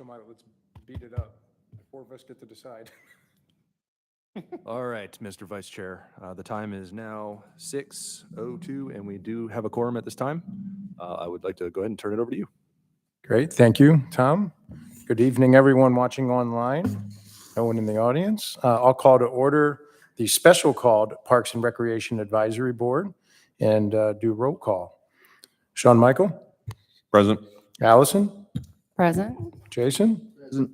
Let's beat it up. The four of us get to decide. All right, Mr. Vice Chair, the time is now 6:02, and we do have a quorum at this time. I would like to go ahead and turn it over to you. Great, thank you, Tom. Good evening, everyone watching online, no one in the audience. I'll call to order the special called Parks and Recreation Advisory Board and do roll call. Sean Michael? Present. Allison? Present. Jason? Present.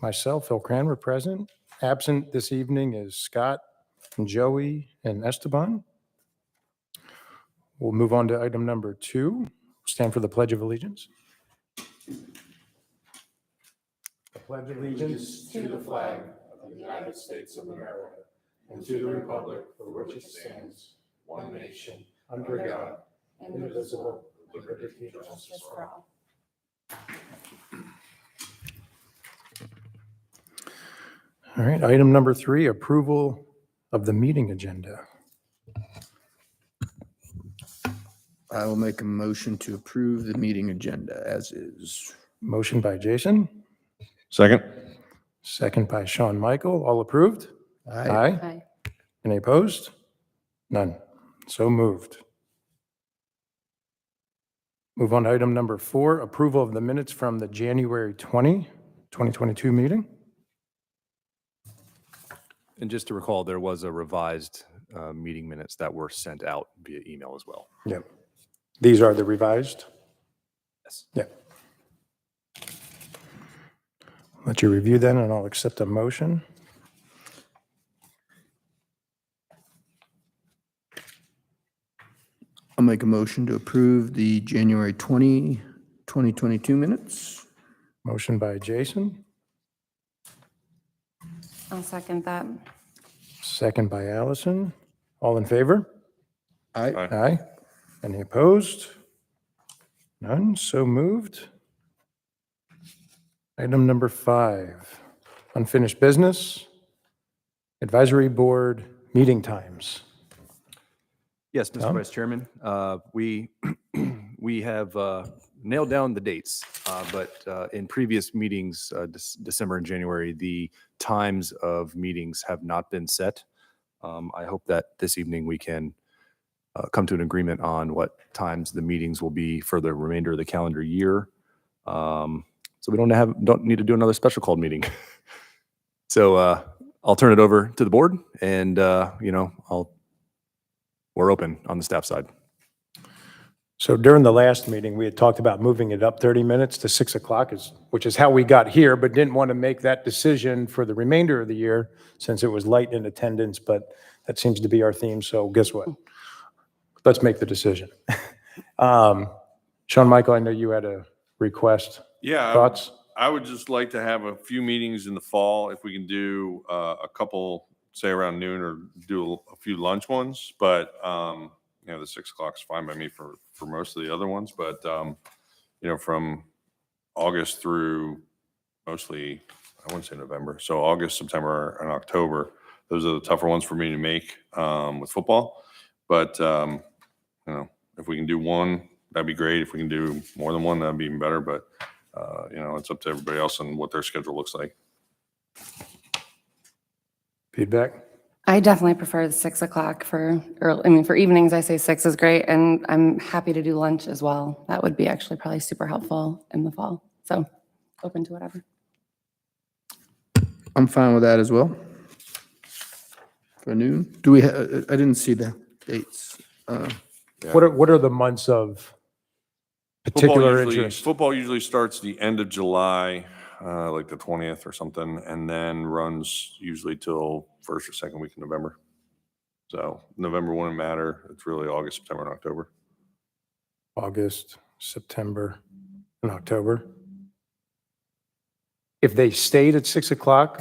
Myself, Phil Cranmer, present. Absent this evening is Scott and Joey and Esteban. We'll move on to item number 2. Stand for the Pledge of Allegiance. I pledge allegiance to the flag of the United States of America and to the republic for which it stands, one nation, under God, indivisible, with liberty and justice for all. All right, item number 3, approval of the meeting agenda. I will make a motion to approve the meeting agenda as is. Motion by Jason, Second. second by Sean Michael. All approved? Aye. Aye. Any opposed? None. So moved. Move on to item number 4, approval of the minutes from the January 2022 meeting. And just to recall, there was a revised meeting minutes that were sent out via email as well. Yep. These are the revised? Yes. Yep. Let you review then, and I'll accept a motion. I'll make a motion to approve the January 2022 minutes. Motion by Jason, I'll second that. second by Allison. All in favor? Aye. Aye. Any opposed? None, so moved. Item number 5, unfinished business, advisory board meeting times. Yes, Mr. Tom? Vice Chairman, we have nailed down the dates, but in previous meetings, December and January, the times of meetings have not been set. I hope that this evening we can come to an agreement on what times the meetings will be for the remainder of the calendar year. So we don't need to do another special called meeting. So I'll turn it over to the board, and we're open on the staff side. So during the last meeting, we had talked about moving it up 30 minutes to 6 o'clock, which is how we got here, but didn't want to make that decision for the remainder of the year since it was light in attendance, but that seems to be our theme, so guess what? Let's make the decision. Sean Michael, I know you had a request. Yeah, Thoughts? I would just like to have a few meetings in the fall, if we can do a couple, say around noon, or do a few lunch ones. But the 6 o'clock is fine by me for most of the other ones. But from August through mostly, I wouldn't say November. So August, September, and October, those are the tougher ones for me to make with football. But if we can do one, that'd be great. If we can do more than one, that'd be even better. But it's up to everybody else and what their schedule looks like. Feedback? I definitely prefer the 6 o'clock for early. I mean, for evenings, I say 6 is great, and I'm happy to do lunch as well. That would be actually probably super helpful in the fall. So open to whatever. I'm fine with that as well. For noon? Do we, I didn't see the dates. What are the months of particular interest? Football usually starts the end of July, like the 20th or something, and then runs usually till first or second week of November. So November wouldn't matter. It's really August, September, and October. August, September, and October. If they stayed at 6 o'clock,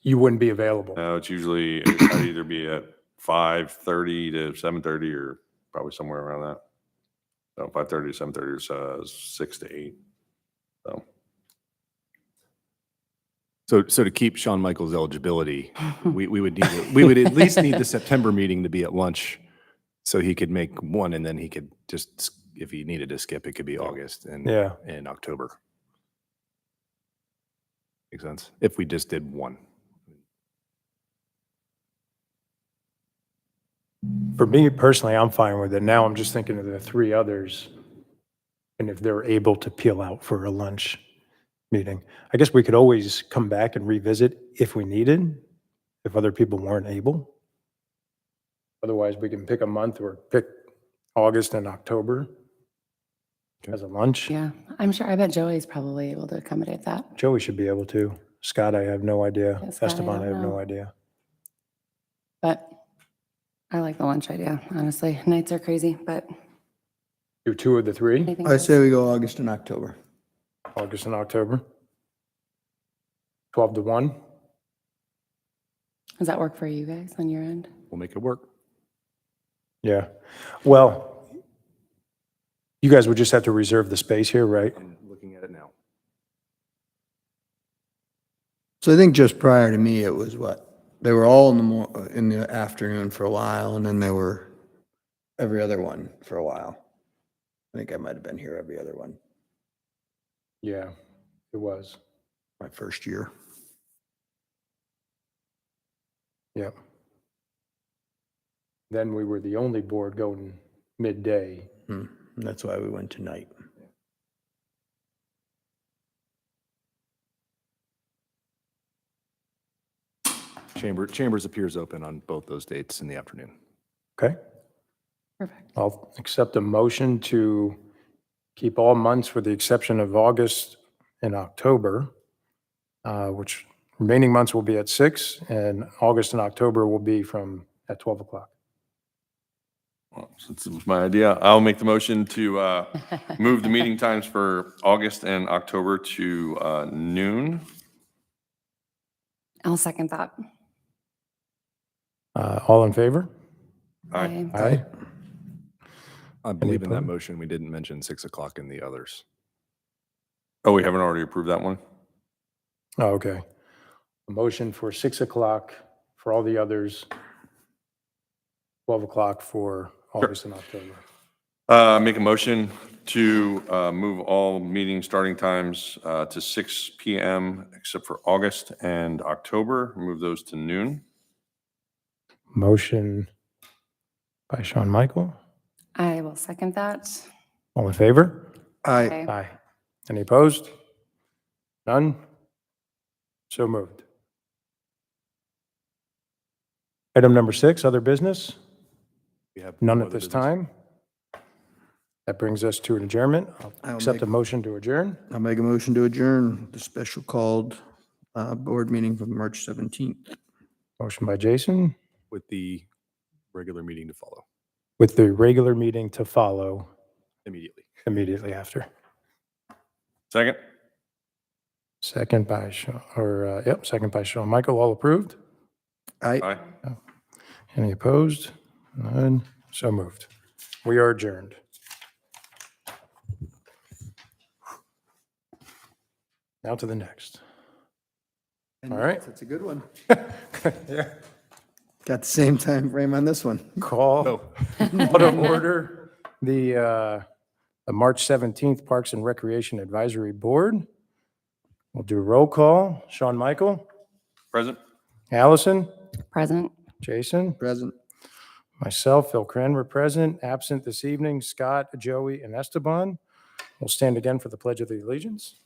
you wouldn't be available? No, it's usually, I'd either be at 5:30 to 7:30, or probably somewhere around that. So 5:30 to 7:30, or 6 to 8. So to keep Sean Michael's eligibility, we would at least need the September meeting to be at lunch, so he could make one, and then he could just, if he needed to skip, it could be August and Yeah. October. Makes sense. If we just did one. For me personally, I'm fine with it. Now I'm just thinking of the three others. And if they're able to peel out for a lunch meeting. I guess we could always come back and revisit if we needed, if other people weren't able. Otherwise, we can pick a month or pick August and October as a lunch. Yeah, I'm sure, I bet Joey's probably able to accommodate that. Joey should be able to. Scott, I have no idea. Yeah, Scott, I Esteban, I don't have no know. idea. But I like the lunch idea, honestly. Nights are crazy, but Do two of the three, anything I else? say we go August and October. August and October. 12 to 1. Does that work for you guys on your end? We'll make it work. Yeah. Well, you guys would just have to reserve the space here, right? I'm looking at it now. So I think just prior to me, it was what? They were all in the afternoon for a while, and then they were every other one for a while. I think I might have been here every other one Yeah, it was. my first year. Yep. Then we were the only board going midday. And that's why we went to night. Chambers appears open on both those dates in the afternoon. Okay? Perfect. I'll accept a motion to keep all months with the exception of August and October, which remaining months will be at 6, and August and October will be from at 12 o'clock. Well, since it was my idea, I'll make the motion to move the meeting times for August and October to noon. I'll second that. All in favor? Aye. Aye. I believe in that opposed? motion, we didn't mention 6 o'clock in the others. Oh, we haven't already approved that one? Oh, okay. A motion for 6 o'clock for all the others, 12 o'clock for August and October. Make a motion to move all meeting starting times to 6 PM except for August and October. Move those to noon. Motion by Sean Michael. I will second that. All in favor? Okay. Aye. Any opposed? None? So moved. Item number 6, other business? We have None no at other this business. time. That brings us to an adjournment. I'll I'll accept make- a motion to adjourn. I'll make a motion to adjourn the special called board meeting from March 17th. Motion by Jason, With the regular meeting to follow with the regular meeting to follow immediately. immediately after. Second? Second by second by Sean Michael. All approved? Aye. Any opposed? None? So moved. We are adjourned. Now to the next. All right. That's a good one. Yeah. Got the same time frame on this one. Call No. out of order the March 17th Parks and Recreation Advisory Board. We'll do a roll call. Sean Michael, Present? Allison, Present. Jason, Present. myself, Phil Cranmer present, absent this evening, Scott, Joey, and Esteban. We'll stand again for the Pledge of the Allegiance.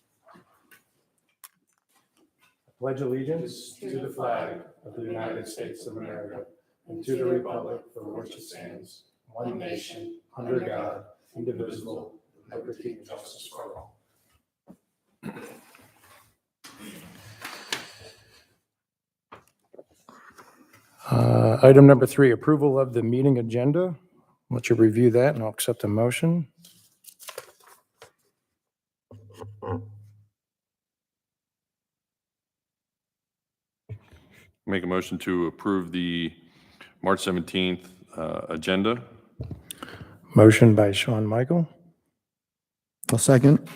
Pledge allegiance to the flag of the United States of America and to the republic for which it stands, one nation, under God, indivisible, with liberty and justice for all. Item number 3, approval of the meeting agenda. Let you review that and I'll accept a motion. Make a motion to approve the March 17th agenda. Motion by Sean Michael, I'll second.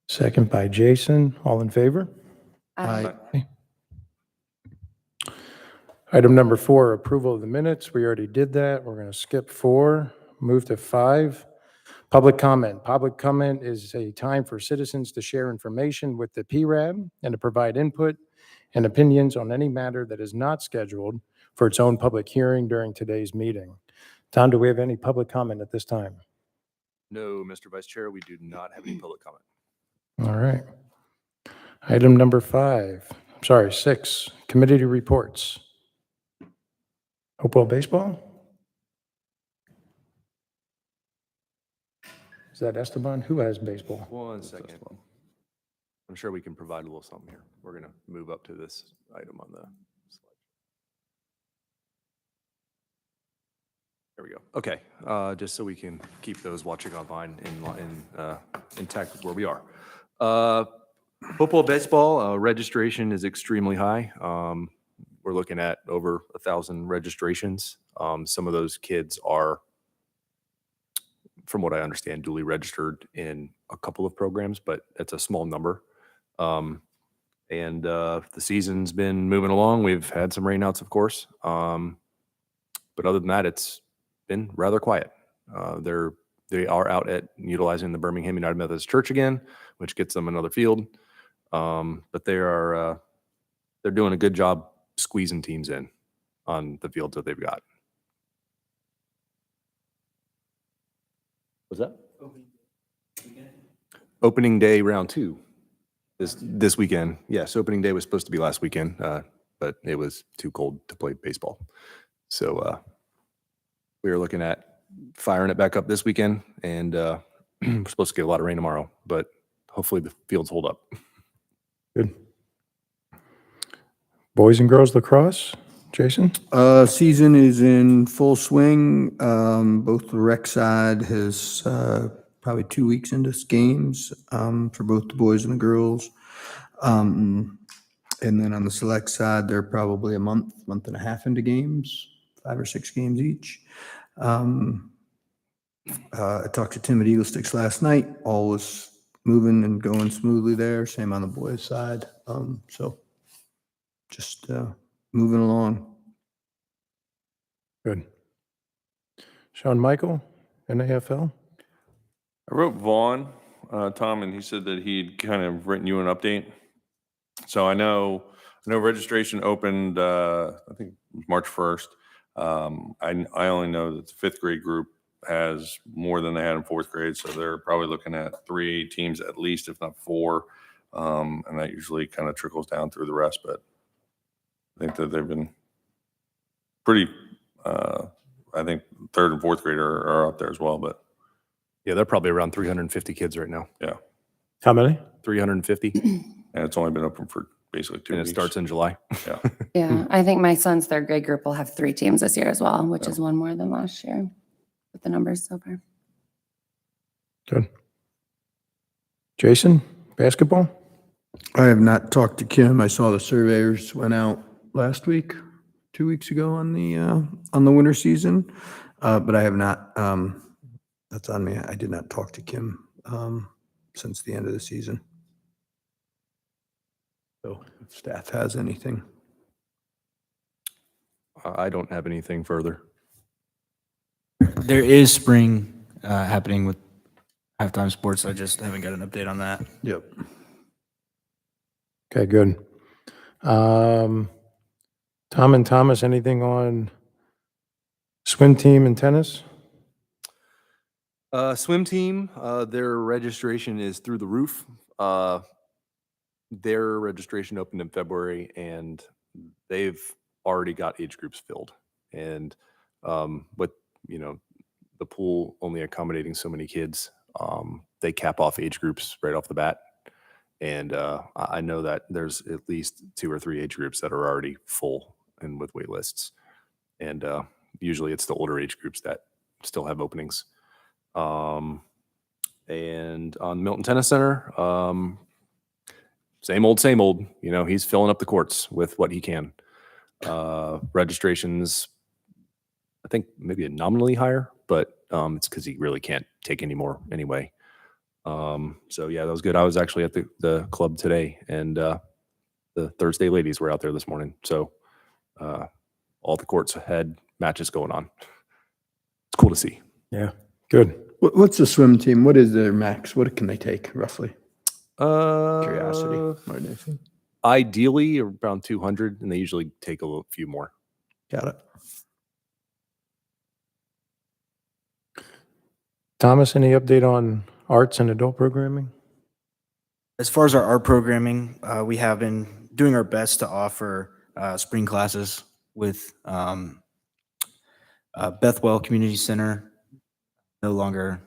second by Jason. All in favor? Aye. Item number 4, approval of the minutes. We already did that. We're going to skip 4, move to 5. Public comment. Public comment is a time for citizens to share information with the PRAB and to provide input and opinions on any matter that is not scheduled for its own public hearing during today's meeting. Tom, do we have any public comment at this time? No, Mr. Vice Chair, we do not have any public comment. All right. Item number 6, committee reports. Hopewell Baseball? Is that Esteban? Who has baseball? One second. I'm sure we can provide a little something here. We're going to move up to this item on the slide. There we go. Okay, just so we can keep those watching online intact with where we are. Football, baseball, registration is extremely high. We're looking at over 1,000 registrations. Some of those kids are, from what I understand, duly registered in a couple of programs, but it's a small number. The season's been moving along. We've had some rainouts, of course. But other than that, it's been rather quiet. They are out at utilizing the Birmingham United Methodist Church again, which gets them another field. But they're doing a good job squeezing teams in on the fields that they've got. What's that? Opening day round 2 this weekend. Yes, opening day was supposed to be last weekend, but it was too cold to play baseball. So we are looking at firing it back up this weekend, and we're supposed to get a lot of rain tomorrow, but hopefully the fields hold up. Good. Boys and girls lacrosse, Jason? Season is in full swing. Both the rec side has probably 2 weeks into games for both the boys and the girls. And then on the select side, they're probably a month and a half into games, 5 or 6 games each. I talked to Tim at Eagle Sticks last night. All was moving and going smoothly there. Same on the boys' side. So just moving along. Good. Sean Michael, NAFL? I wrote Vaughn, Tom, and he said that he'd kind of written you an update. So I know registration opened, I think March 1st. I only know that the 5th grade group has more than they had in 4th grade, so they're probably looking at 3 teams at least, if not 4, and that usually kind of trickles down through the rest. But I think that they've been pretty. I think 3rd and 4th grade are up there as well. But Yeah, they're probably around 350 kids right now. yeah, How many? 350, and it's only been open for basically 2 and it weeks. starts in July. Yeah. Yeah, I think my son's 3rd grade group will have 3 teams this year as well, which is one more than last year with the numbers so far. Good. Jason, basketball? I have not talked to Kim. I saw the surveyors went out last week, 2 weeks ago on the winter season, but I have not. That's on me. I did not talk to Kim since the end of the season. So if staff has anything. I don't have anything further. There is spring happening with halftime sports. I just haven't got an update on that. Yep. Okay, good. Tom and Thomas, anything on swim team and tennis? Swim team, their registration is through the roof. Their registration opened in February, and they've already got age groups filled. And with the pool only accommodating so many kids, they cap off age groups right off the bat. And I know that there's at least 2 or 3 age groups that are already full and with wait lists. And usually it's the older age groups that still have openings. And on Milton Tennis Center, same old, he's filling up the courts with what he can. Registrations, I think maybe nominally higher, but it's because he really can't take any more anyway. So yeah, that was good. I was actually at the club today, and the Thursday ladies were out there this morning. So all the courts had matches going on. It's cool to see. Yeah, good. What's the swim team? What is their max? What can they take roughly? Uh, Curiosity. More than anything. Ideally around 200, and they usually take a few more. Got it. Thomas, any update on arts and adult programming? As far as our art programming, we have been doing our best to offer spring classes with Bethwell Community Center, no longer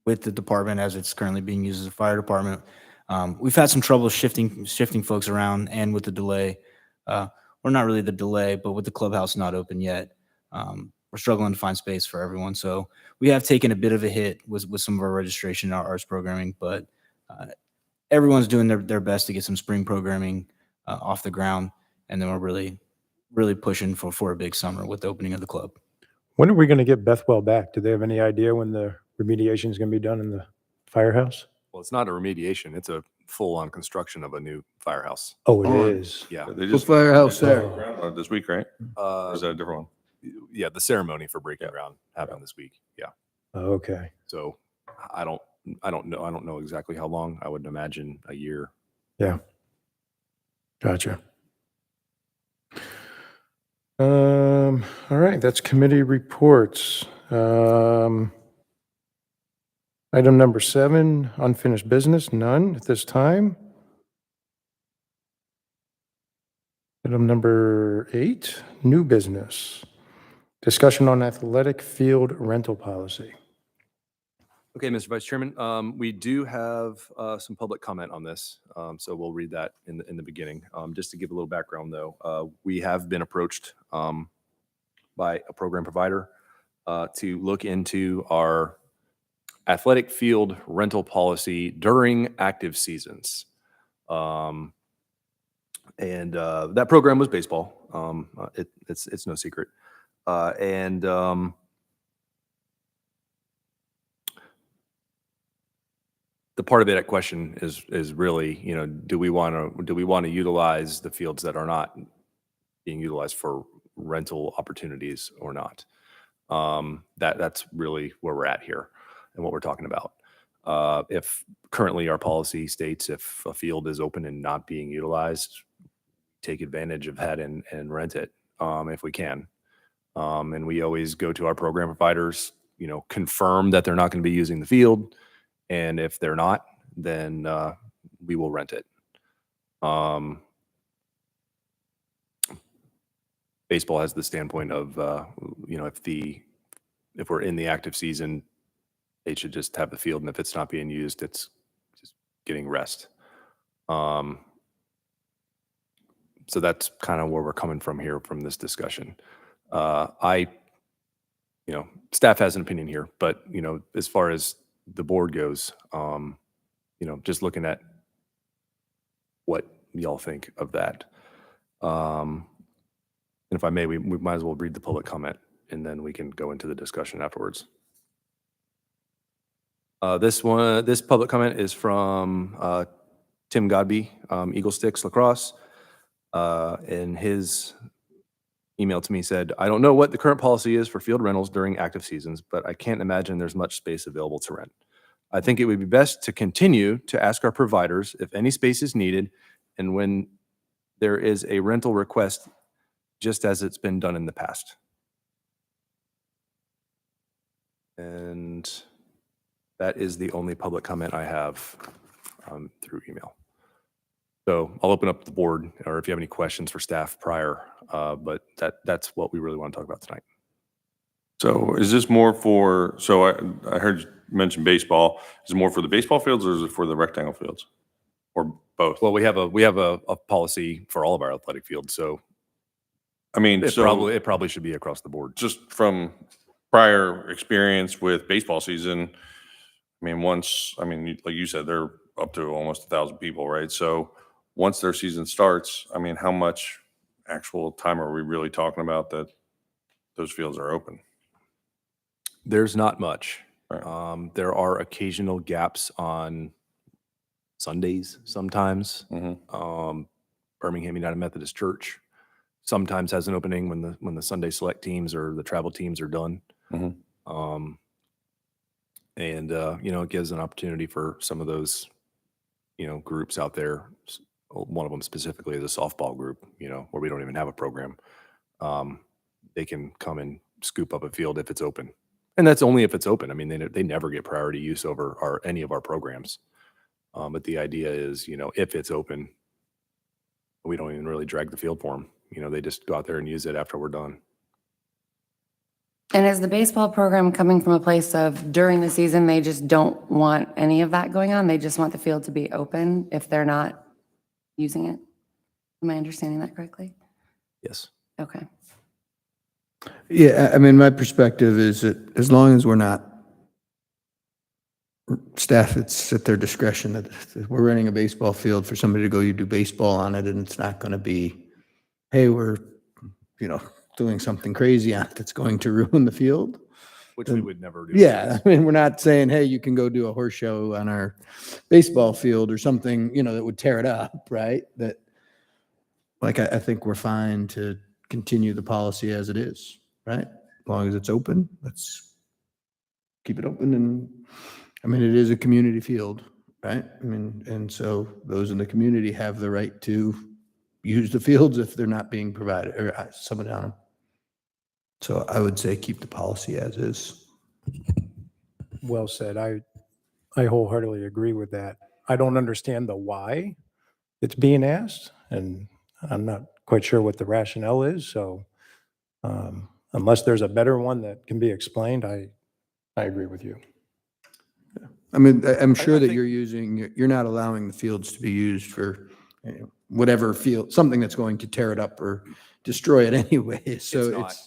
with the department as it's currently being used as a fire department. We've had some trouble shifting folks around, and with the delay, or not really the delay, but with the clubhouse not open yet, we're struggling to find space for everyone. So we have taken a bit of a hit with some of our registration in our arts programming, but everyone's doing their best to get some spring programming off the ground, and then we're really pushing for a big summer with the opening of the club. When are we going to get Bethwell back? Do they have any idea when the remediation is going to be done in the firehouse? Well, it's not a remediation. It's a full-on construction of a new firehouse. Oh, it On. is. Yeah. They What firehouse they there? broke ground on it this week, right? Or is that a different one? Yeah, the ceremony for breaking ground happened this week. Yeah. Okay. So I don't know. I don't know exactly how long. I would imagine a year. Yeah. Gotcha. All right, that's committee reports. Item number 7, unfinished business, none at this time. Item number 8, new business. Discussion on athletic field rental policy. Okay, Mr. Vice Chairman, we do have some public comment on this, so we'll read that in the beginning. Just to give a little background, though, we have been approached by a program provider to look into our athletic field rental policy during active seasons. And that program was baseball. It's no secret. The part of it at question is really, do we want to utilize the fields that are not being utilized for rental opportunities or not? That's really where we're at here and what we're talking about. If currently our policy states if a field is open and not being utilized, take advantage of that and rent it if we can. And we always go to our program providers, confirm that they're not going to be using the field. And if they're not, then we will rent it. Baseball has the standpoint of, if we're in the active season, they should just have the field, and if it's not being used, it's just getting rest. So that's kind of where we're coming from here from this discussion. Staff has an opinion here, but as far as the board goes, just looking at what y'all think of that. And if I may, we might as well read the public comment, and then we can go into the discussion afterwards. This public comment is from Tim Godby, Eagle Sticks Lacrosse. And his email to me said, "I don't know what the current policy is for field rentals during active seasons, but I can't imagine there's much space available to rent. I think it would be best to continue to ask our providers if any space is needed and when there is a rental request, just as it's been done in the past." And that is the only public comment I have through email. So I'll open up the board, or if you have any questions for staff prior, but that's what we really want to talk about tonight. So is this more for, so I heard you mention baseball. Is it more for the baseball fields or is it for the rectangle fields? Or both? Well, we have a policy for all of our athletic fields, so I mean, it so probably should be across the board. just from prior experience with baseball season, like you said, they're up to almost 1,000 people, right? So once their season starts, how much actual time are we really talking about that those fields are open? There's not much. Right. There are occasional gaps on Sundays sometimes. Birmingham United Methodist Church sometimes has an opening when the Sunday select teams or the travel teams are done. And, it gives an opportunity for some of those, groups out there. One of them specifically is a softball group, where we don't even have a program. They can come and scoop up a field if it's open. And that's only if it's open. I mean, they never get priority use over any of our programs. But the idea is, if it's open, we don't even really drag the field for them. They just go out there and use it after we're done. And is the baseball program coming from a place of during the season, they just don't want any of that going on? They just want the field to be open if they're not using it? Am I understanding that correctly? Yes. Okay. Yeah, I mean, my perspective is that as long as we're not staff, it's at their discretion that if we're renting a baseball field for somebody to go, you do baseball on it, and it's not going to be, hey, we're, doing something crazy on it that's going to ruin the field. Which we would never do. Yeah, I mean, we're not saying, hey, you can go do a horse show on our baseball field or something, that would tear it up, right? That, like, I think we're fine to continue the policy as it is, right? As long as it's open, let's keep it open. And, I mean, it is a community field, right? I mean, and so those in the community have the right to use the fields if they're not being provided, or someone down them. So I would say keep the policy as is. Well said. I wholeheartedly agree with that. I don't understand the why it's being asked, and I'm not quite sure what the rationale is. So unless there's a better one that can be explained, I agree with you. I mean, I'm sure I that think- you're not allowing the fields to be used for whatever field, something that's going to tear it up or destroy it anyway. So It's not.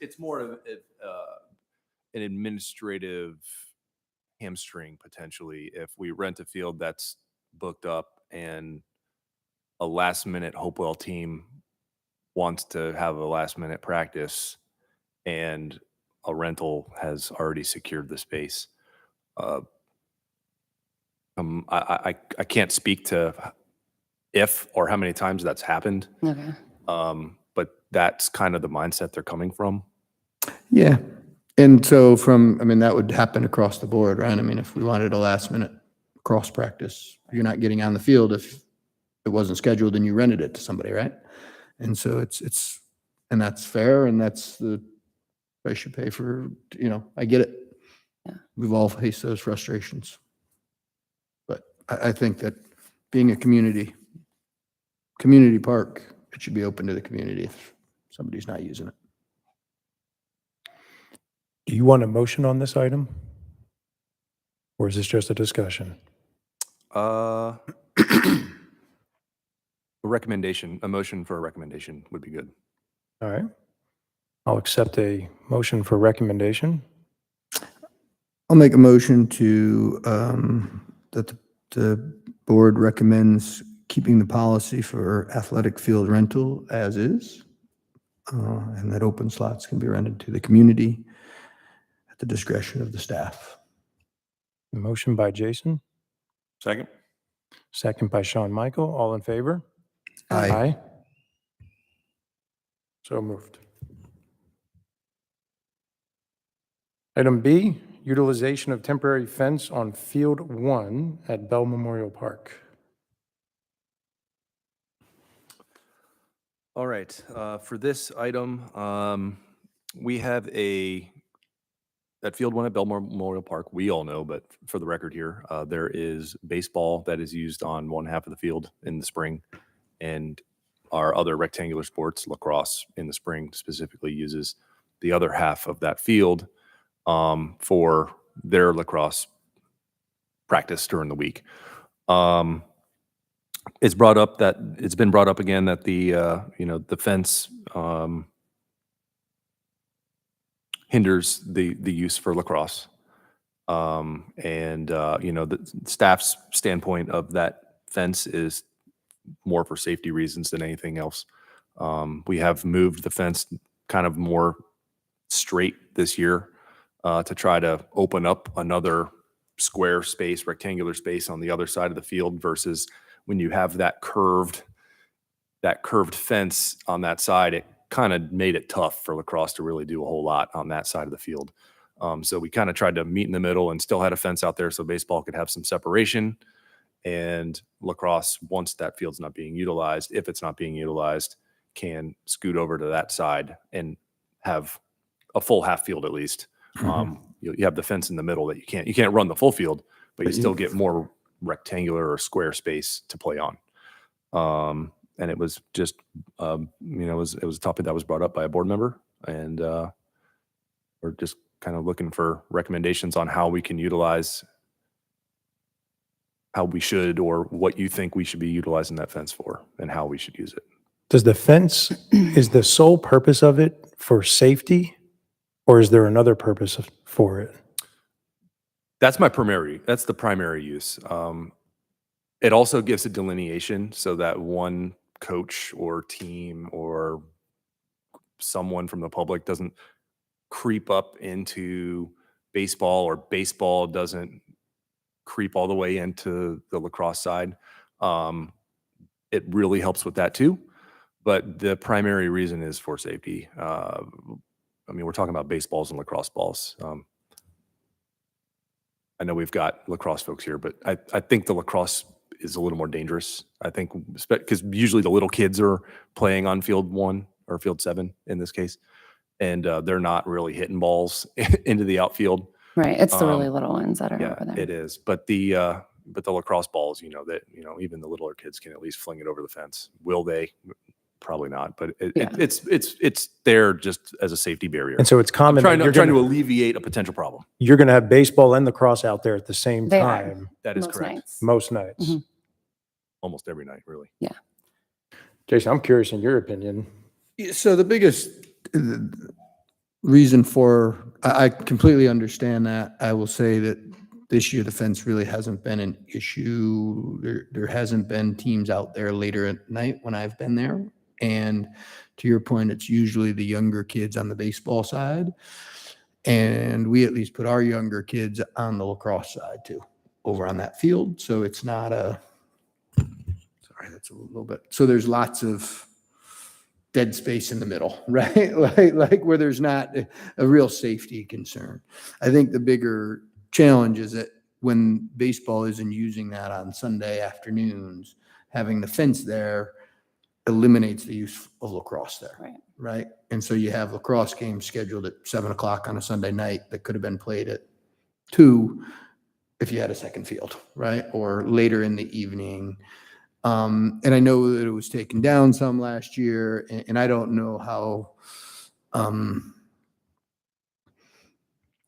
It's more of an administrative hamstring potentially if we rent a field that's booked up and a last minute Hopewell team wants to have a last minute practice and a rental has already secured the space. I can't speak to if or how many times that's happened. Okay. But that's kind of the mindset they're coming from. yeah. And so that would happen across the board, right? I mean, if we wanted a last minute cross practice, you're not getting on the field if it wasn't scheduled and you rented it to somebody, right? And so and that's fair, and that's the price you pay for, I get it. Yeah. We've all faced those frustrations. But I think that being a community park, it should be open to the community if somebody's not using it. Do you want a motion on this item? Or is this just a discussion? A motion for a recommendation would be good. All right. I'll accept a motion for recommendation. I'll make a motion to, that the board recommends keeping the policy for athletic field rental as is, and that open slots can be rented to the community at the discretion of the staff. Motion by Jason, Second? second by Sean Michael. All in favor? Aye. So moved. Item B, utilization of temporary fence on Field 1 at Bell Memorial Park. All right, for this item, we have at Field 1 at Bell Memorial Park, we all know, but for the record here, there is baseball that is used on one half of the field in the spring, and our other rectangular sports, lacrosse in the spring specifically uses the other half of that field for their lacrosse practice during the week. It's been brought up again that the fence hinders the use for lacrosse. The staff's standpoint of that fence is more for safety reasons than anything else. We have moved the fence kind of more straight this year to try to open up another square space, rectangular space on the other side of the field versus when you have that curved fence on that side, it kind of made it tough for lacrosse to really do a whole lot on that side of the field. So we kind of tried to meet in the middle and still had a fence out there so baseball could have some separation. And lacrosse, once that field's not being utilized, if it's not being utilized, can scoot over to that side and have a full half field at least. You have the fence in the middle that you can't run the full field, but you still get more rectangular or square space to play on. And it was just, it was a topic that was brought up by a board member, and we're just kind of looking for recommendations on how we can utilize, how we should, or what you think we should be utilizing that fence for and how we should use it. Does the fence, is the sole purpose of it for safety, or is there another purpose for it? That's the primary use. It also gives a delineation so that one coach or team or someone from the public doesn't creep up into baseball, or baseball doesn't creep all the way into the lacrosse side. It really helps with that too. But the primary reason is for safety. We're talking about baseballs and lacrosse balls. I know we've got lacrosse folks here, but I think the lacrosse is a little more dangerous. I think because usually the little kids are playing on field 1 or field 7 in this case, and they're not really hitting balls into the outfield. Right. It's the really little ones that are Yeah, over there. it is. But the lacrosse balls, even the littler kids can at least fling it over the fence. Will they? Probably not. But it's there just as a safety barrier. And so it's common. trying that to alleviate a potential problem. you're going to have baseball and lacrosse out there at the same They are. time That is Most correct. nights. most nights. Mhm. Almost every night, really. Jason, I'm curious in your opinion. So the biggest reason for, I completely understand that. I will say that this year the fence really hasn't been an issue. There hasn't been teams out there later at night when I've been there. And to your point, it's usually the younger kids on the baseball side. And we at least put our younger kids on the lacrosse side too, over on that field. So it's not sorry, that's a little bit. So there's lots of dead space in the middle, right? like where there's not a real safety concern. I think the bigger challenge is that when baseball isn't using that on Sunday afternoons, having the fence there eliminates the use of lacrosse there. Right. And so you have lacrosse games scheduled at 7:00 on a Sunday night that could have been played at 2 if you had a second field, right? Or later in the evening. And I know that it was taken down some last year, and I don't know how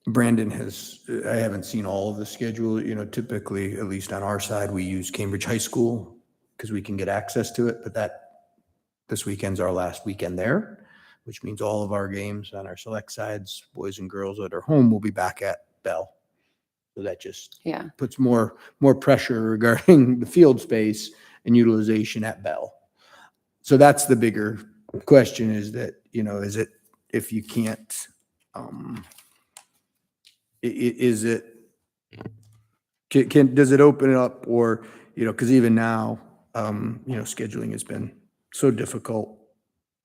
Brandon I haven't seen all of the schedule. Typically, at least on our side, we use Cambridge High School because we can get access to it, but this weekend's our last weekend there, which means all of our games on our select sides, boys and girls that are home, will be back at Bell. So that just puts more pressure regarding the field space and utilization at Bell. So that's the bigger question, is that, is it, if you can't, is it, does it open it up, or, because even now, scheduling has been so difficult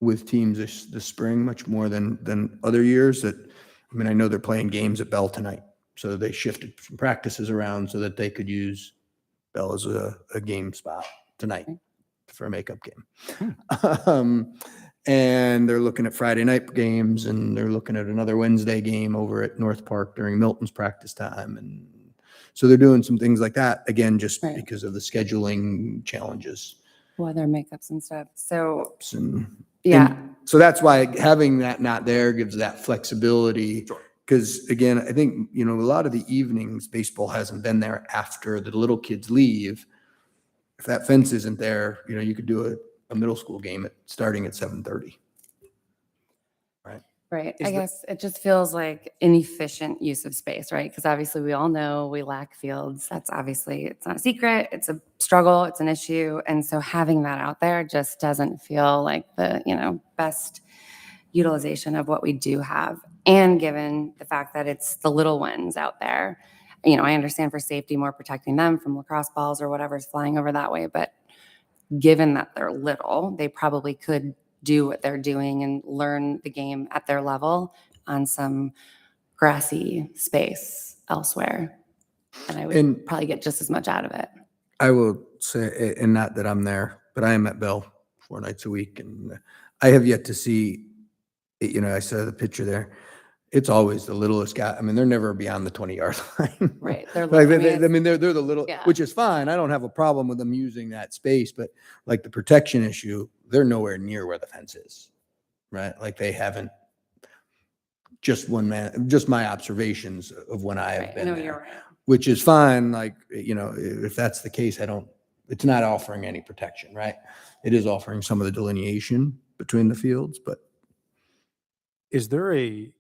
with teams this spring, much more than other years, that, I know they're playing games at Bell tonight. So they shifted some practices around so that they could use Bell as a game spot tonight for a makeup game. And they're looking at Friday night games, and they're looking at another Wednesday game over at North Park during Milton's practice time. And so they're doing some things like that, again, just because of the scheduling challenges. Weather makeups and stuff. So, And so that's why having that not there gives that flexibility. Sure. Because again, I think, a lot of the evenings, baseball hasn't been there after the little kids leave. If that fence isn't there, you could do a middle school game starting at 7:30. right. I guess it just feels like inefficient use of space, right? Because obviously we all know we lack fields. That's obviously, it's not a secret. It's a struggle. It's an issue. And so having that out there just doesn't feel like the, best utilization of what we do have. And given the fact that it's the little ones out there, I understand for safety, more protecting them from lacrosse balls or whatever's flying over that way. But given that they're little, they probably could do what they're doing and learn the game at their level on some grassy space elsewhere. And I would And- probably get just as much out of it. I will say, and not that I'm there, but I am at Bell 4 nights a week, and I have yet to see, I saw the picture there. It's always the littlest guy. I mean, they're never beyond the 20-yard line. Right. They're Like, I mean, they're the little, Yeah. which is fine. I don't have a problem with them using that space, but like the protection issue, they're nowhere near where the fence is, right? Like they haven't, just my observations of when I have right. been No, there, you're right. which is fine. Like, if that's the case, it's not offering any protection, right? It is offering some of the delineation between the fields, but Is there a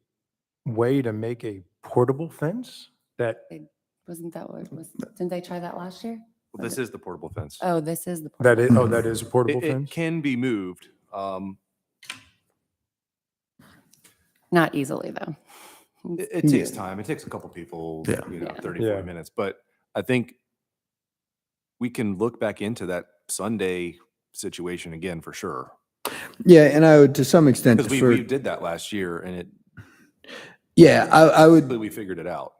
way to make a portable fence that, Wasn't that what was, didn't they try that last year? Well, this is the portable fence. Oh, this is the. that is, portable oh, that is a portable It fence? can be moved. Not easily, though. It takes time. It takes a couple people, Yeah. 30, Yeah. 40 minutes. But I think we can look back into that Sunday situation again for sure. yeah, and I would to some extent Because we defer. did that last year and Yeah, I would we figured it out.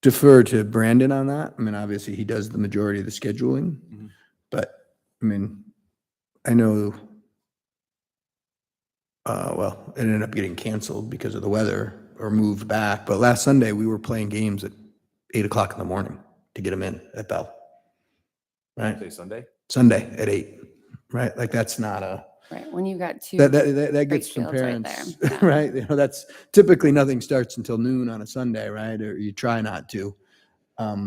defer to Brandon on that. I mean, obviously he does the majority of the scheduling, Mhm. but I mean, I know, well, it ended up getting canceled because of the weather or moved back. But last Sunday we were playing games at 8 o'clock in the morning to get them in at Bell. Right. Say Sunday? Sunday at 8, right? Like that's not a, Right. When you got two. that great gets some fields right parents, there. Yeah. right? That's typically nothing starts until noon on a Sunday, right? Or you try not to. But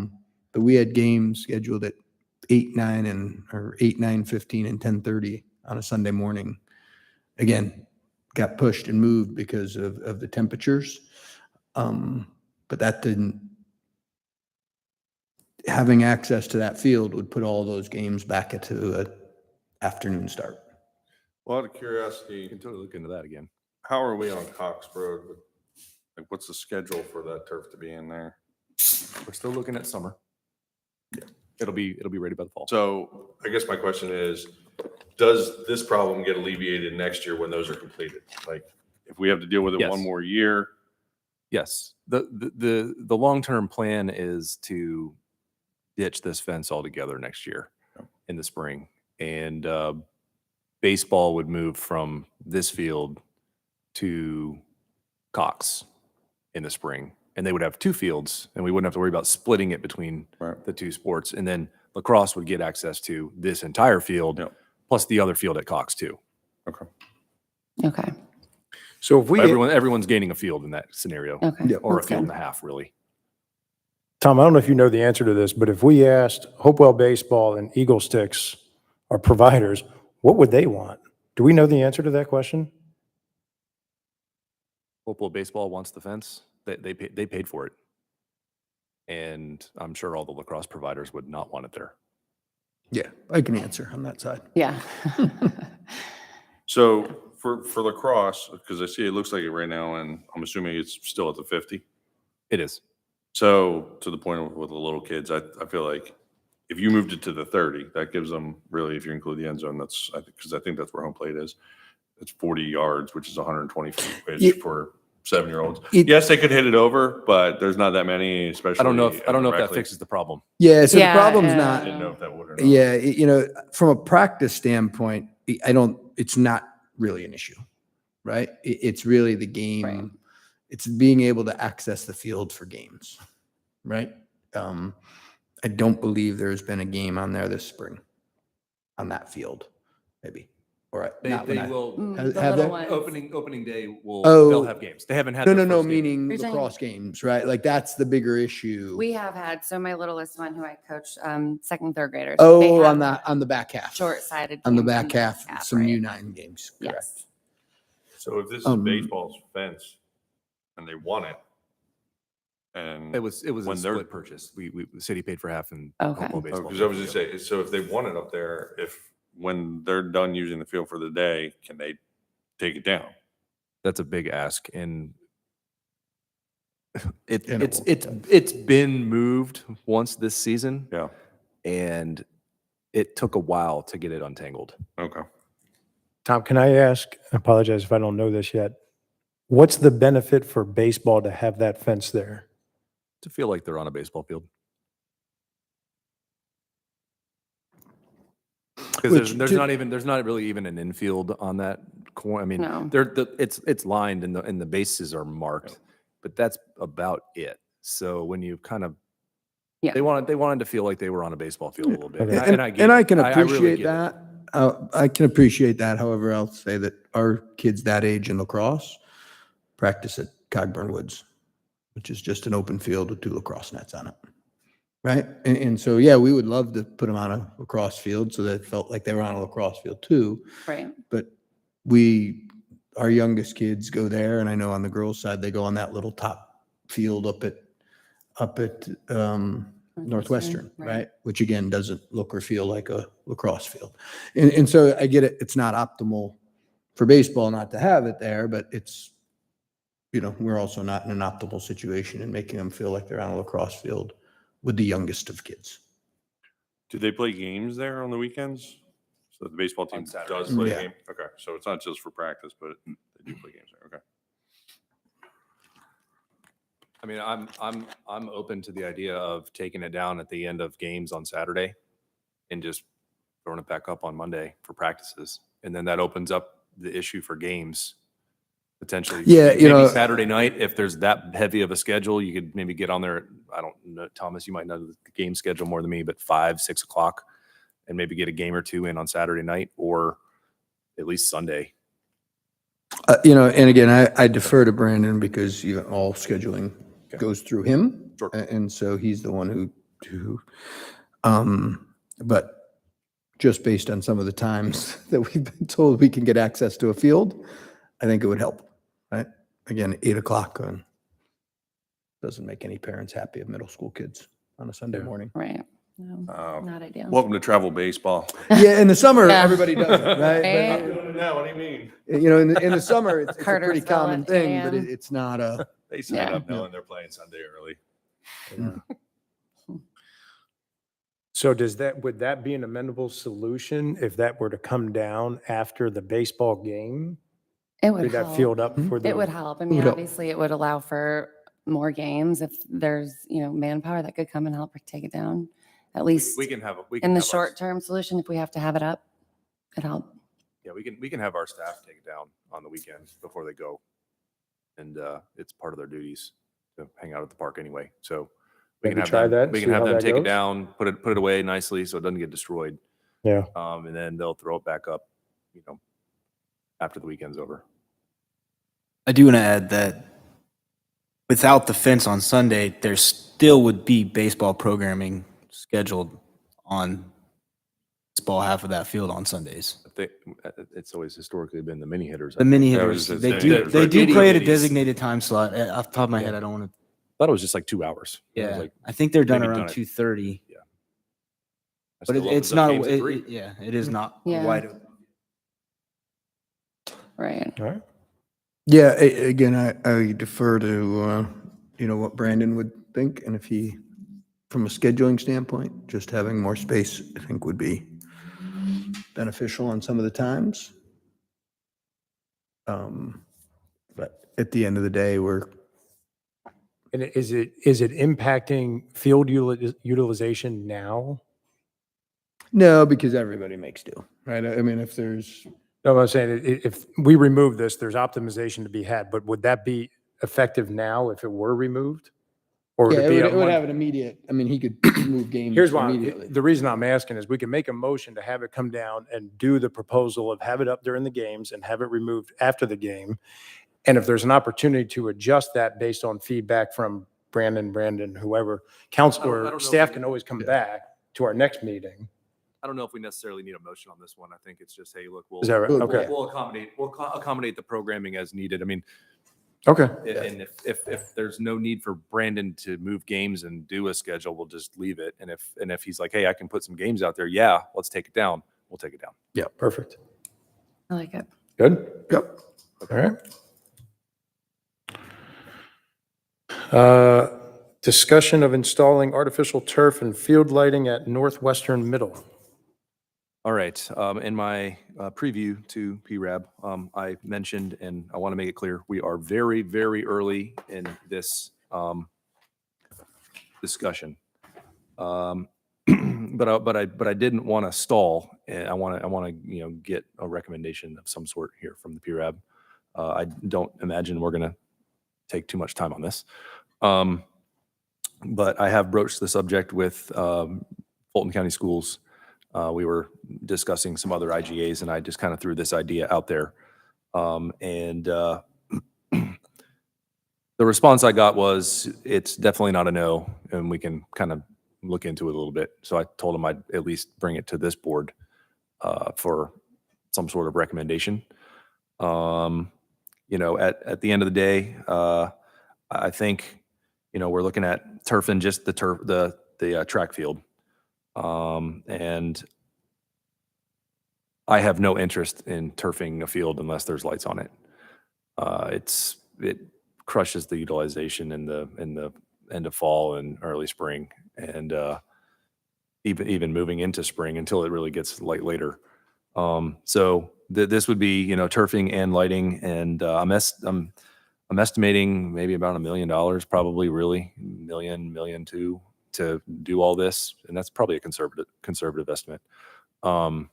we had games scheduled at 8, 9, or 8, 9:15 and 10:30 on a Sunday morning. Again, got pushed and moved because of the temperatures. But that didn't, having access to that field would put all those games back into an afternoon start. Well, out of You curiosity, can totally look into that again. how are we on Cox Road? Like, what's the schedule for that turf to be in there? We're still looking at summer. It'll be ready by the fall. So I guess my question is, does this problem get alleviated next year when those are completed? Like, if we have to deal with it Yes. one more year, Yes. The long-term plan is to ditch this fence altogether next year in the spring. And baseball would move from this field to Cox in the spring. And they would have two fields and we wouldn't have to worry about splitting it between Right. the two sports. And then lacrosse would get access to this entire field, Yep. plus the other field at Cox too. okay. Okay. So if we, Everyone's gaining a field in that scenario, Okay. Yeah. or a That's field good. and a half, really. Tom, I don't know if you know the answer to this, but if we asked Hopewell Baseball and Eagle Sticks, our providers, what would they want? Do we know the answer to that question? Hopewell Baseball wants the fence. They paid for it. And I'm sure all the lacrosse providers would not want it there. Yeah, I can answer on that side. Yeah. So for lacrosse, because I see it looks like it right now, and I'm assuming it's still at the 50. It is. So to the point of with the little kids, I feel like if you moved it to the 30, that gives them really, if you include the end zone, that's, because I think that's where home plate is. It's 40 yards, which is 120 feet, Yeah. which for 7-year-olds. It- Yes, they could hit it over, but there's not that many, especially. I don't know if that directly. fixes the problem. Yeah, so Yeah, the problem's I not, didn't know if that would or not. yeah, from a practice standpoint, it's not really an issue, right? It's really the game. Right. It's being able to access the field for games, right? I don't believe there's been a game on there this spring on that field, maybe. Or not when I- will. Have- The have little they? ones. Opening day Oh. they'll have games. They haven't had. No, their no, first game. meaning You're saying- lacrosse games, right? Like that's the bigger issue. We have had, so my littlest one who I coach, second, third graders. they Oh, have on the back half. Short-sighted. On the games back half, some right. U9 games, correct. Yes. So if this is Um, baseball's fence and they want it, and. It was When a they're- split purchase. The city paid for half and Okay. Hopewell Baseball. Because I was paid just for the other. say, so if they want it up there, when they're done using the field for the day, can they take it down? That's a big ask, and And it won't it's been moved once this season, Yeah, and it took a while to get it untangled. okay. Tom, can I ask, I apologize if I don't know this yet. What's the benefit for baseball to have that fence there? To feel like they're on a baseball field. Because there's not really even an infield on that corner. I mean, No. it's lined and the bases are marked, but that's about it. So when you kind of, Yeah. they wanted to feel like they were on a baseball field a little bit. Okay. And I get And I it. can really appreciate get it. that. I can appreciate that. However, I'll say that our kids that age in lacrosse practice at Cogburn Woods, which is just an open field with 2 lacrosse nets on it. Right. And so, yeah, we would love to put them on a lacrosse field so that it felt like they were on a lacrosse field too. Right. But our youngest kids go there. And I know on the girls' side, they go on that little top field up at Northwestern, right? Which again, doesn't look or feel like a lacrosse field. And so I get it. It's not optimal for baseball not to have it there, but it's, we're also not in an optimal situation in making them feel like they're on a lacrosse field with the youngest of kids. Do they play games there on the weekends? So the baseball team does play a game? Okay, so it's not just for practice, but they do play games there, okay. I mean, I'm open to the idea of taking it down at the end of games on Saturday and just throwing it back up on Monday for practices. And then that opens up the issue for games potentially. Yeah, maybe Saturday night, if there's that heavy of a schedule, you could maybe get on there. I don't know, Thomas, you might know the game schedule more than me, but 5, 6 o'clock and maybe get a game or 2 in on Saturday night or at least Sunday. And again, I defer to Brandon because all scheduling goes through him. Sure. And so he's the one who, but just based on some of the times that we've been told we can get access to a field, I think it would help, right? Again, 8 o'clock doesn't make any parents happy of middle school kids on a Sunday morning. Right. No, not ideal. Welcome to travel baseball. Yeah, in the summer, Yeah. everybody does it, right? Right. Now, what do you mean? In the summer, it's a Carter's pretty still common at thing, 10 but a.m. it's not a. They sign Yeah. up knowing they're playing Sunday early. So would that be an amendable solution if that were to come down after the baseball game? It would Did that help. filled up for the? It would help. I would mean, help. obviously, it would allow for more games if there's, manpower that could come and help take it down. At least We can have in the short-term solution, if we have to have it up, it help. Yeah, we can have our staff take it down on the weekends before they go. And it's part of their duties to hang out at the park anyway. So we Maybe can have try them, that, we see can have how them that take it goes? down, put it away nicely so it doesn't get destroyed. Yeah. And then they'll throw it back up, after the weekend's over. I do want to add that without the fence on Sunday, there still would be baseball programming scheduled on baseball half of that field on Sundays. It's always historically been the mini hitters. The mini That hitters, was- they that- do that- they do itty play at a bitties. designated time slot. Off the top of my head, I don't want to. Thought it was just like 2 hours. It was Yeah, like, I think they're done maybe around done it. 2:30. that But still it's opens up not. games at 3. It is not Yeah. wide open. Right. All right. Yeah, again, I defer to, what Brandon would think. And if he, from a scheduling standpoint, just having more space, I think would be beneficial on some of the times. But at the end of the day, And is it impacting field utilization now? no, because everybody makes do, right? I mean, if there's, No, I'm saying if we remove this, there's optimization to be had, but would that be effective now if it were removed? Or would yeah, it be it a would month? have an immediate, I mean, he could move games Here's why, immediately. the reason I'm asking is we can make a motion to have it come down and do the proposal of have it up during the games and have it removed after the game. And if there's an opportunity to adjust that based on feedback from Brandon, whoever, council I don't know or if staff we- can always come back to our next meeting. I don't know if we necessarily need a motion on this one. I think it's just, hey, look, Is that right? We'll- Okay, we'll accommodate the programming as needed. I mean, okay. and if there's no need for Brandon to move games and do a schedule, we'll just leave it. And if he's like, hey, I can put some games out there, yeah, let's take it down. We'll take it down. Yeah, perfect. I like it. Good? Yep. All right. Discussion of installing artificial turf and field lighting at Northwestern Middle. All right. In my preview to PRAB, I mentioned, and I want to make it clear, we are very, very early in this discussion. But I didn't want to stall, and I want to get a recommendation of some sort here from the PRAB. I don't imagine we're going to take too much time on this, but I have broached the subject with Fulton County Schools. We were discussing some other IGAs, and I just kind of threw this idea out there. The response I got was, it's definitely not a no, and we can kind of look into it a little bit. So I told them I'd at least bring it to this board for some sort of recommendation. At the end of the day, I think, we're looking at turfing just the track field. And I have no interest in turfing a field unless there's lights on it. It crushes the utilization in the end of fall and early spring, and even moving into spring until it really gets light later. So this would be turfing and lighting, and I'm estimating maybe about $1 million, probably really million two to do all this, and that's probably a conservative estimate. Just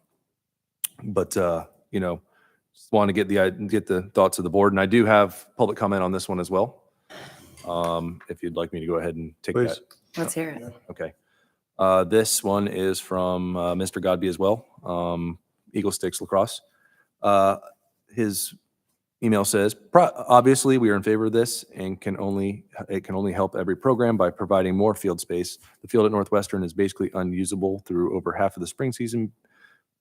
want to get the thoughts of the board, and I do have public comment on this one as well. If you'd like me to go ahead and take Please. that. Let's hear it. Okay. This one is from Mr. Godby as well, Eagle Sticks Lacrosse. His email says, obviously we are in favor of this and it can only help every program by providing more field space. The field at Northwestern is basically unusable through over half of the spring season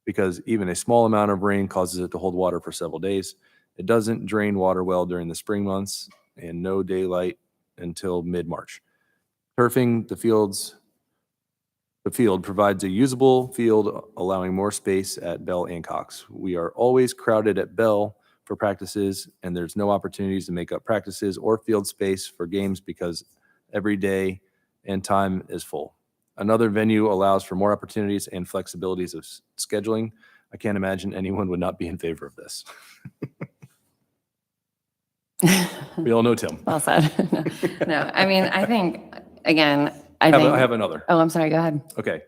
because even a small amount of rain causes it to hold water for several days. It doesn't drain water well during the spring months and no daylight until mid-March. Turfing the field provides a usable field, allowing more space at Bell and Cox. We are always crowded at Bell for practices, and there's no opportunities to make up practices or field space for games because every day and time is full. Another venue allows for more opportunities and flexibilities of scheduling. I can't imagine anyone would not be in favor of this. We all know Tim. Well said. No, I mean, I think, again, I have another. Oh, I'm sorry. Go ahead. Okay.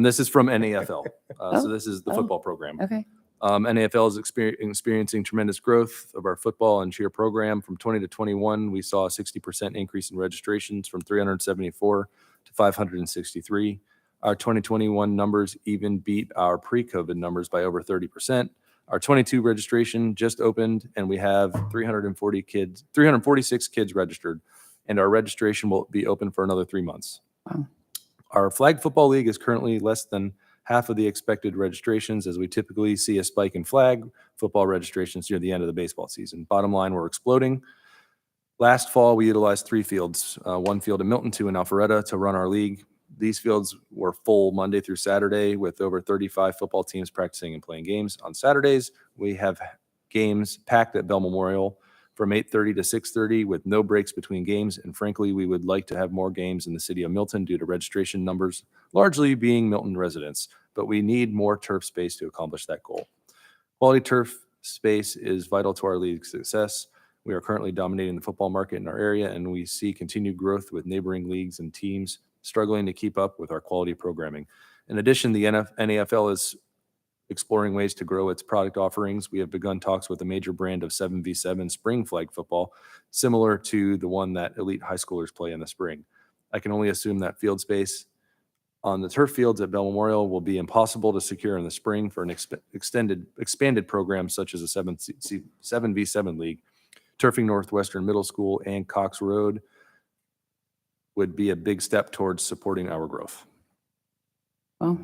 This is from NAFL. So this is the football program. Okay. NAFL is experiencing tremendous growth of our football and cheer program. From 20 to 21, we saw a 60% increase in registrations from 374 to 563. Our 2021 numbers even beat our pre-COVID numbers by over 30%. Our 22 registration just opened, and we have 346 kids registered, and our registration will be open for another 3 months. Wow. Our flag football league is currently less than half of the expected registrations, as we typically see a spike in flag football registrations near the end of the baseball season. Bottom line, we're exploding. Last fall, we utilized 3 fields, 1 field in Milton, 2 in Alpharetta to run our league. These fields were full Monday through Saturday with over 35 football teams practicing and playing games. On Saturdays, we have games packed at Bell Memorial from 8:30 to 6:30 with no breaks between games. And frankly, we would like to have more games in the city of Milton due to registration numbers largely being Milton residents, but we need more turf space to accomplish that goal. Quality turf space is vital to our league's success. We are currently dominating the football market in our area, and we see continued growth with neighboring leagues and teams struggling to keep up with our quality programming. In addition, the NAFL is exploring ways to grow its product offerings. We have begun talks with a major brand of 7v7 spring flag football, similar to the one that elite high schoolers play in the spring. I can only assume that field space on the turf fields at Bell Memorial will be impossible to secure in the spring for an expanded program such as a 7v7 league. Turfing Northwestern Middle School and Cox Road would be a big step towards supporting our growth. Well,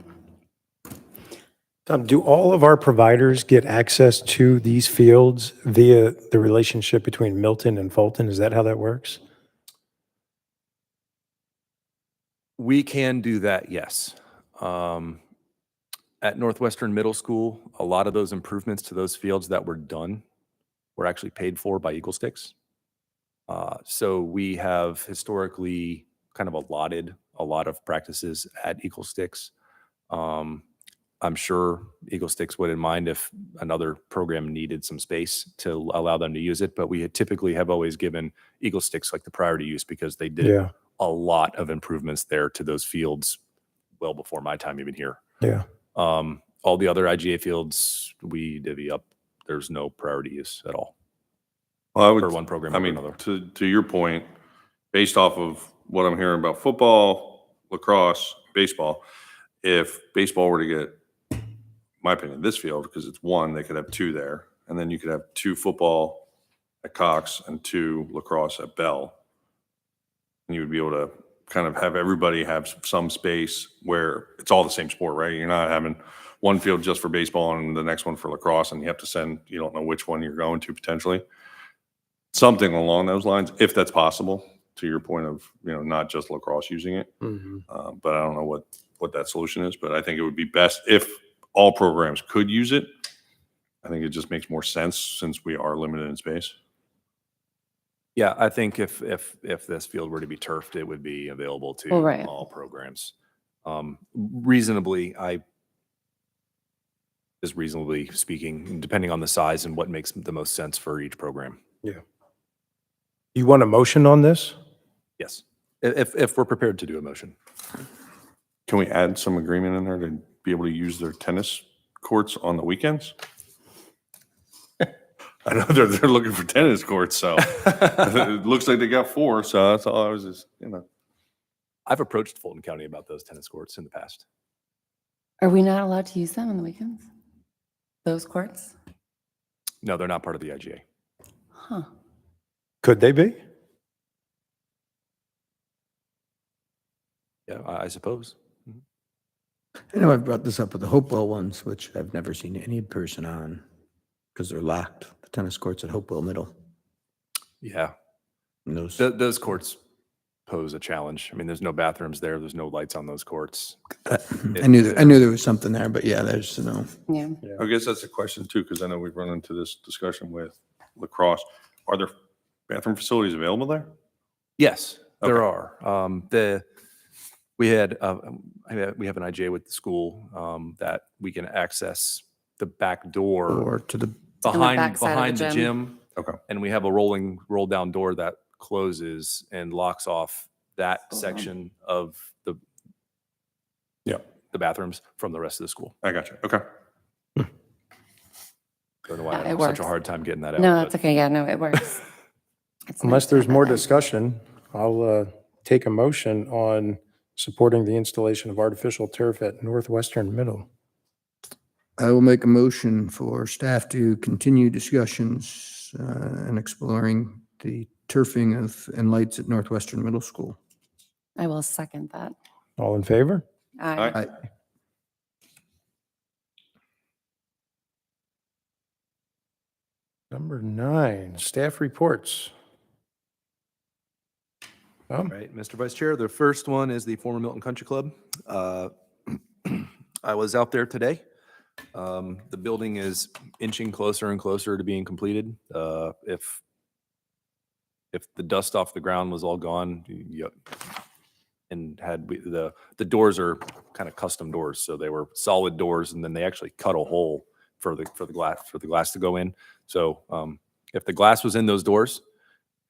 Do all of our providers get access to these fields via the relationship between Milton and Fulton? Is that how that works? We can do that, yes. At Northwestern Middle School, a lot of those improvements to those fields that were done were actually paid for by Eagle Sticks. So we have historically kind of allotted a lot of practices at Eagle Sticks. I'm sure Eagle Sticks wouldn't mind if another program needed some space to allow them to use it. But we had typically have always given Eagle Sticks like the priority use because they did Yeah, a lot of improvements there to those fields well before my time even here. yeah. All the other IGA fields we divvy up. There's no priority use at all Well, I would, for one program I over mean, another. to your point, based off of what I'm hearing about football, lacrosse, baseball, if baseball were to get, my opinion, this field, because it's one, they could have two there. And then you could have two football at Cox and two lacrosse at Bell. And you would be able to kind of have everybody have some space where it's all the same sport, right? You're not having one field just for baseball and the next one for lacrosse, and you have to send, you don't know which one you're going to potentially. Something along those lines, if that's possible, to your point of, not just lacrosse using it. Mhm. But I don't know what that solution is, but I think it would be best if all programs could use it. I think it just makes more sense since we are limited in space. Yeah, I think if this field were to be turfed, it would be available to Well, right. all programs. Reasonably speaking, depending on the size and what makes the most sense for each program. You want a motion on this? Yes, if we're prepared to do a motion. Can we add some agreement in there to be able to use their tennis courts on the weekends? I know they're looking for tennis courts, so it looks like they got 4. So that's all I was just, I've approached Fulton County about those tennis courts in the past. Are we not allowed to use them on the weekends? Those courts? No, they're not part of the IGA. Huh. Could they be? Yeah, I suppose. I know I've brought this up with the Hopewell ones, which I've never seen any person on because they're locked, the tennis courts at Hopewell Middle. Yeah, And those, those courts pose a challenge. I mean, there's no bathrooms there. There's no lights on those courts. I knew there was something there, but yeah, there's no. Yeah. I guess that's a question too, because I know we've run into this discussion with lacrosse. Are there bathroom facilities available there? Yes, there Okay. are. We have an IGA with the school that we can access the back door Or to the, behind backside of the the gym. Okay. And we have a roll down door that closes and locks off that Oh, wow. section of the bathrooms from the rest of the school. I got you. Okay. Don't know why Yeah, I it have such works. a hard time getting that out. No, but- that's okay. Yeah, no, it works. It's Unless nice to there's have more that there. discussion, I'll take a motion on supporting the installation of artificial turf at Northwestern Middle. I will make a motion for staff to continue discussions and exploring the turfing and lights at Northwestern Middle School. I will second that. All in favor? Aye. I, Number 9, staff reports. All right, Mr. Vice Chair, the first one is the former Milton Country Club. I was out there today. The building is inching closer and closer to being completed. If the dust off the ground was all gone, and the doors are kind of custom doors, so they were solid doors, and then they actually cut a hole for the glass to go in. So if the glass was in those doors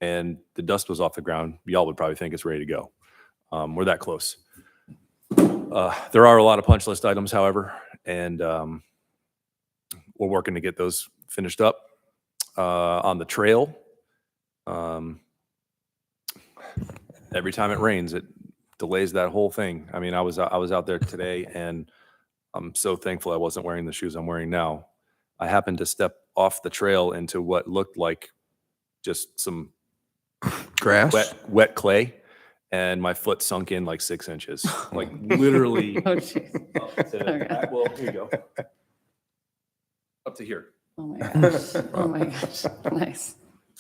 and the dust was off the ground, y'all would probably think it's ready to go. We're that close. There are a lot of punch list items, however, and we're working to get those finished up. On the trail, every time it rains, it delays that whole thing. I mean, I was out there today, and I'm so thankful I wasn't wearing the shoes I'm wearing now. I happened to step off the trail into what looked like just some grass? wet clay, and my foot sunk in like 6 inches, like literally. Oh, jeez. Up to, Okay. well, here you go. Up to here. Oh my gosh. Oh my gosh. Nice.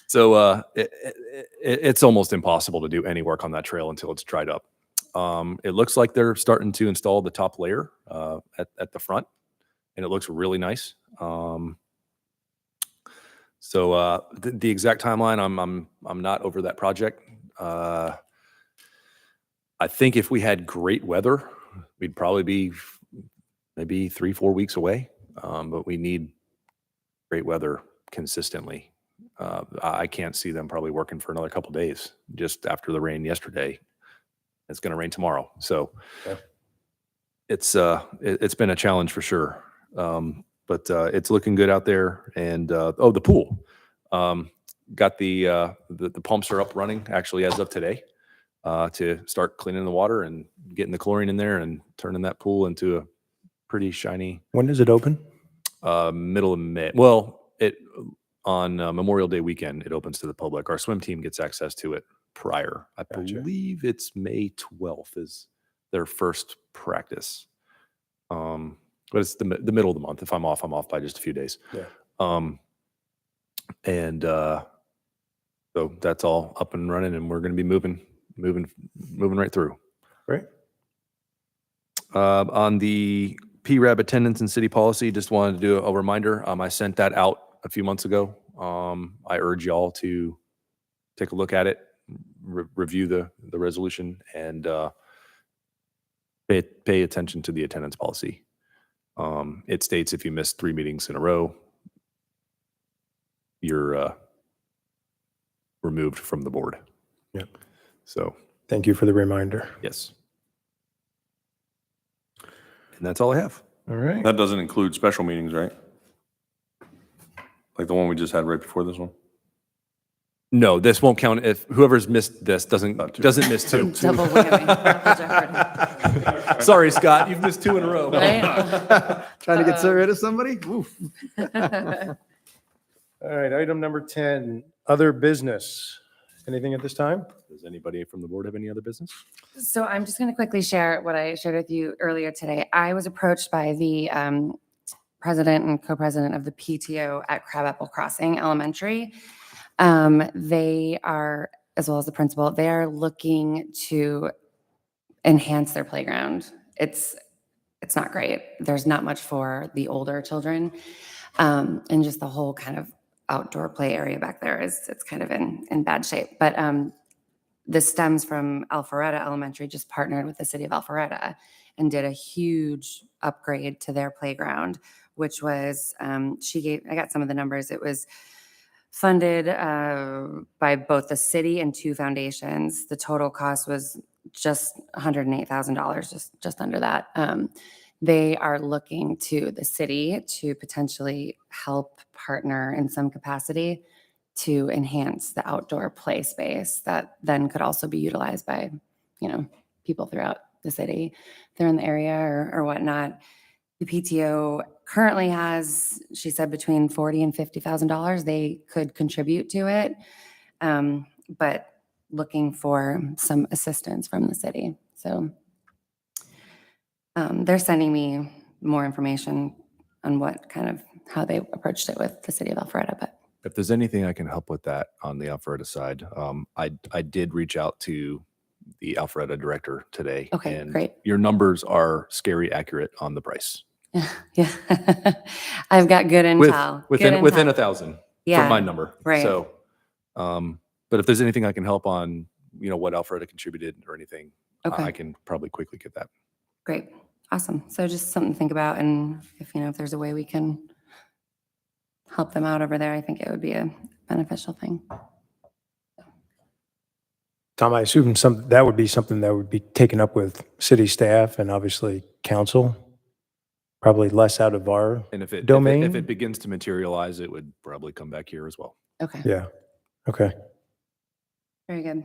So it's almost impossible to do any work on that trail until it's dried up. It looks like they're starting to install the top layer at the front, and it looks really nice. So the exact timeline, I'm not over that project. I think if we had great weather, we'd probably be maybe 3-4 weeks away. But we need great weather consistently. I can't see them probably working for another couple days just after the rain yesterday. It's going to rain tomorrow. So Yeah. it's been a challenge for sure. But it's looking good out there. And the pool, got the pumps are up running actually as of today, to start cleaning the water and getting the chlorine in there and turning that pool into a pretty shiny, When does it open? middle of May. Well, on Memorial Day weekend, it opens to the public. Our swim team gets access to it prior. I Gotcha. believe it's May 12th is their first practice. But it's the middle of the month. If I'm off by just a few days. Yeah. And so that's all up and running, and we're going to be moving right through. Great. On the PRAB attendance and city policy, just wanted to do a reminder. I sent that out a few months ago. I urge y'all to take a look at it, review the resolution, and pay attention to the attendance policy. It states if you miss 3 meetings in a row, you're removed from the board. Yep. So, Thank you for the reminder. yes. And that's all I have. All right. That doesn't include special meetings, right? Like the one we just had right before this one? No, this won't count if whoever's missed this doesn't Not two. miss 2. Double whammy. Double jeopardy. Sorry, Scott, you've missed 2 in a row. Right? Trying to get rid of somebody? Oof. All right, item number 10, other business. Anything at this time? Does anybody from the board have any other business? So I'm just going to quickly share what I shared with you earlier today. I was approached by the president and co-president of the PTO at Crabapple Crossing Elementary. They are, as well as the principal, they are looking to enhance their playground. It's not great. There's not much for the older children. And just the whole kind of outdoor play area back there it's kind of in bad shape. But this stems from Alpharetta Elementary just partnered with the city of Alpharetta and did a huge upgrade to their playground, which was, I got some of the numbers. It was funded by both the city and 2 foundations. The total cost was just $108,000, just under that. They are looking to the city to potentially help partner in some capacity to enhance the outdoor play space that then could also be utilized by, people throughout the city. If they're in the area or whatnot. The PTO currently has, she said, between $40,000 and $50,000 they could contribute to it, but looking for some assistance from the city. So they're sending me more information on how they approached it with the city of Alpharetta. But If there's anything I can help with that on the Alpharetta side, I did reach out to the Alpharetta director today. Okay, and great. Your numbers are scary accurate on the price. yeah, I've got good intel. Within Good within intel. 1,000 Yeah, from my number. right. So, but if there's anything I can help on, what Alpharetta contributed or anything, Okay. I can probably quickly get that. Great. Awesome. So just something to think about. And if there's a way we can help them out over there, I think it would be a beneficial thing. Tom, I assume that would be something that would be taken up with city staff and obviously council, probably less out of our, And if it Domain? begins to materialize, it would probably come back here as well. Okay. yeah. Okay. Very good.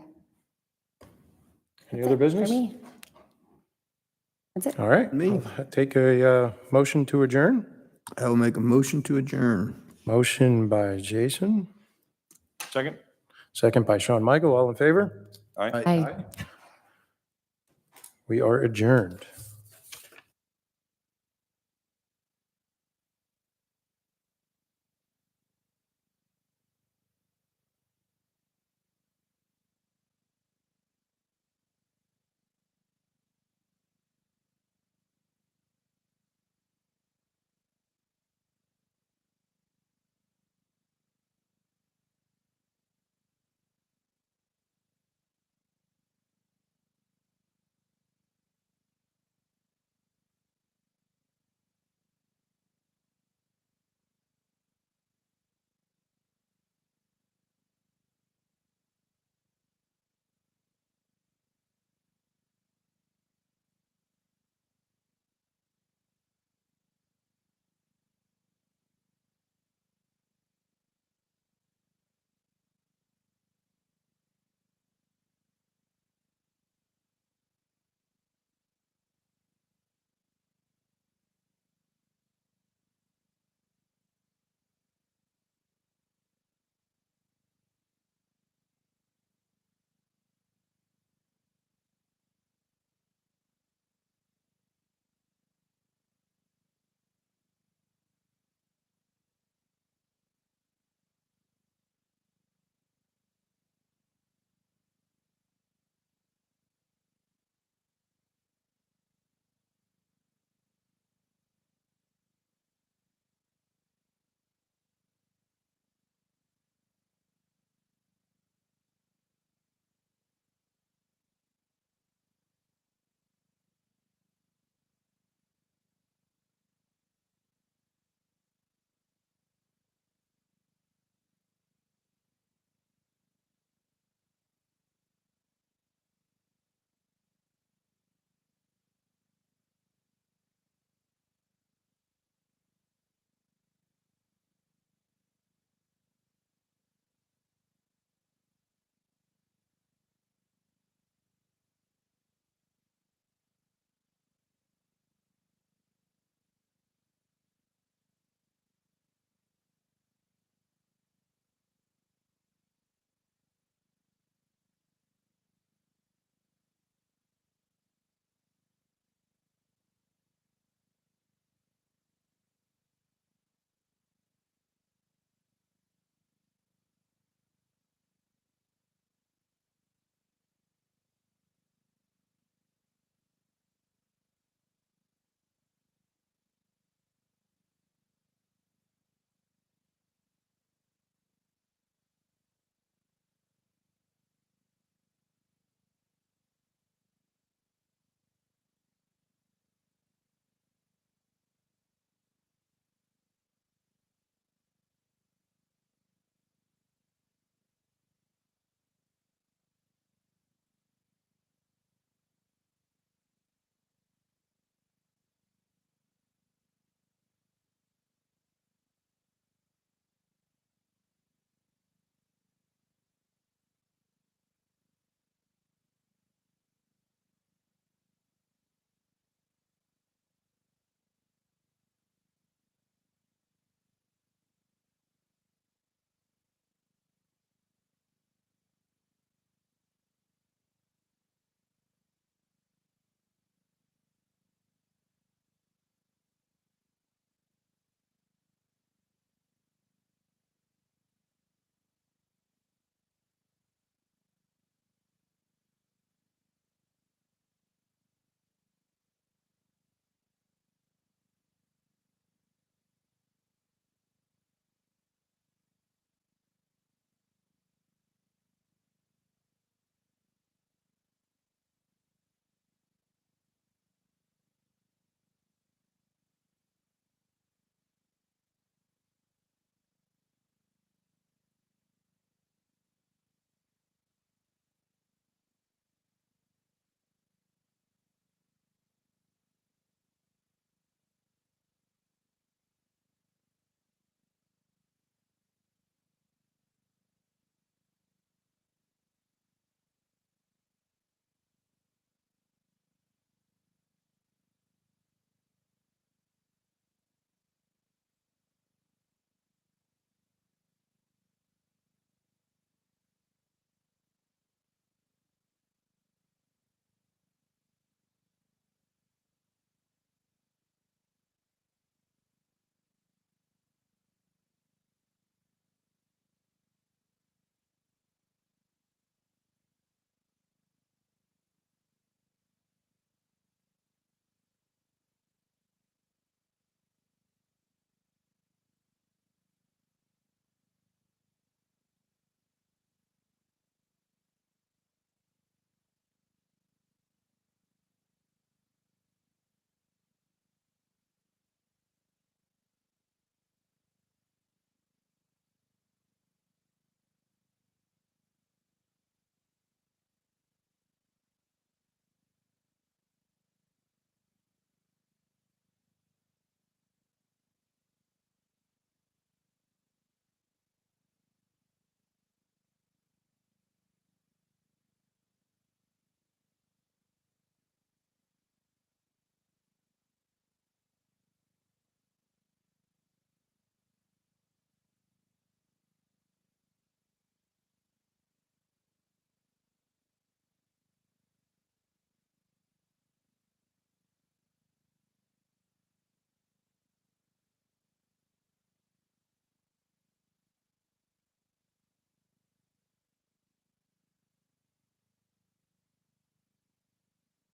Any That's other it for business? me. That's it. All right. Me. I'll take a motion to adjourn. I will make a motion to adjourn. Motion by Jason, Second? second by Sean Michael. All in favor? All right. Bye. We are adjourned.